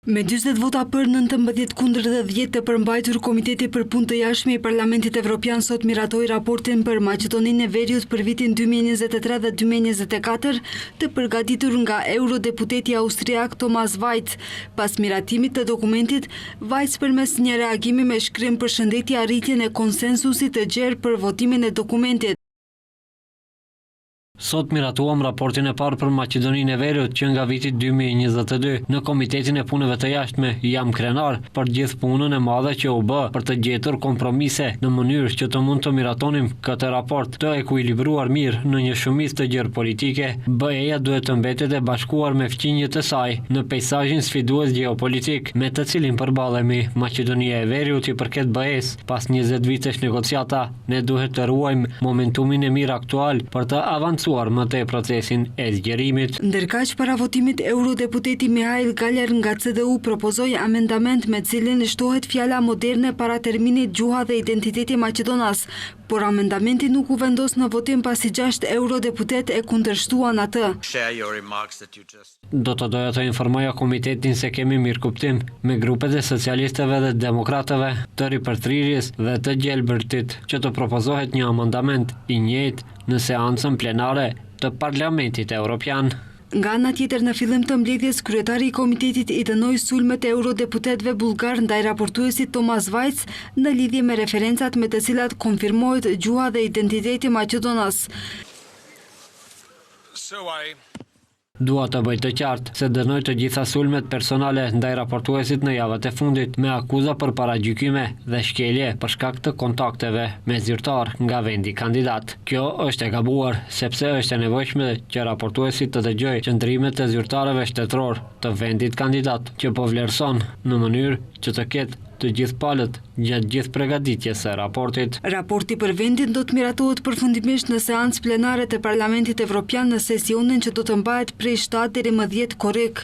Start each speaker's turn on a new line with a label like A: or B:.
A: Me 40 vota për, 19 kundër dhe 10 të përmbajtur, Komiteti për Punë të Jashtme i Parlamentit Evropian sot miratoi raportin për Maqedoninë e Veriut për vitin 2023 dhe 2024, të përgatitur nga eurodeputeti austriak Thomas Vajc. Pas miratimit të dokumentit, Vajc përmes një reagimi me shkrim përshëndeti arritjen e konsensusit të gjerë për votimin e dokumentit.
B: Sot miratuam raportin e parë për Maqedoninë e Veriut që nga viti 2022. Në Komitetin e Punëve të Jashtme jam krenar për gjithë punën e madhe që u bë për të gjetur kompromise në mënyrë që të mund të miratonim këtë raport të ekuilibruar mirë në një shumicë të gjerë politike. BE-ja duhet të mbetet e bashkuar me fqinjet e saj në peizazhin sfidues gjeopolitik me të cilin përballemi. Maqedonia e Veriut i përket BE-s pas 20 vitesh negociata, ne duhet të ruajmë momentumin e mirë aktual për të avancuar më tej procesin e zgjerimit.
A: Ndërkaq para votimit, eurodeputeti Mihail Galer nga CDU propozoi amendament me cilin shtohet fjala moderne para terminit gjuha dhe identiteti Maqedonas, por amendamenti nuk u vendos në votim pasi 6 eurodeputet e kundërshtuan atë.
B: Do të doja të informoja komitetin se kemi mirëkuptim me grupet e socialistëve dhe demokratëve të ripërthrirjes dhe të gjelbërtit që të propozohet një amendament i njëjtë në seancën plenare të Parlamentit Evropian.
A: Nga ana tjetër, në fillim të mbledhjes, kryetari i komitetit i dënoi sulmet e eurodeputetëve bullgar ndaj raportuesit Thomas Vajc në lidhje me referencat me të cilat konfirmohet gjuha dhe identiteti Maqedonas.
B: Dua të bëj të qartë se dënoj të gjitha sulmet personale ndaj raportuesit në javët e fundit me akuza për paragjykime dhe shkelje për shkak të kontakteve me zyrtar nga vendi kandidat. Kjo është e gabuar sepse është e nevojshme që raportuesi të dëgjojë qëndrimet e zyrtarëve shtetëror të vendit kandidat, që po vlerëson në mënyrë që të ketë të gjithë palët gjatë gjithë përgatitjes së raportit.
A: Raporti për vendin do të miratohet përfundimisht në seancë plenare të Parlamentit Evropian në sesionin që do të mbahet prej 7 deri më 10 korrik.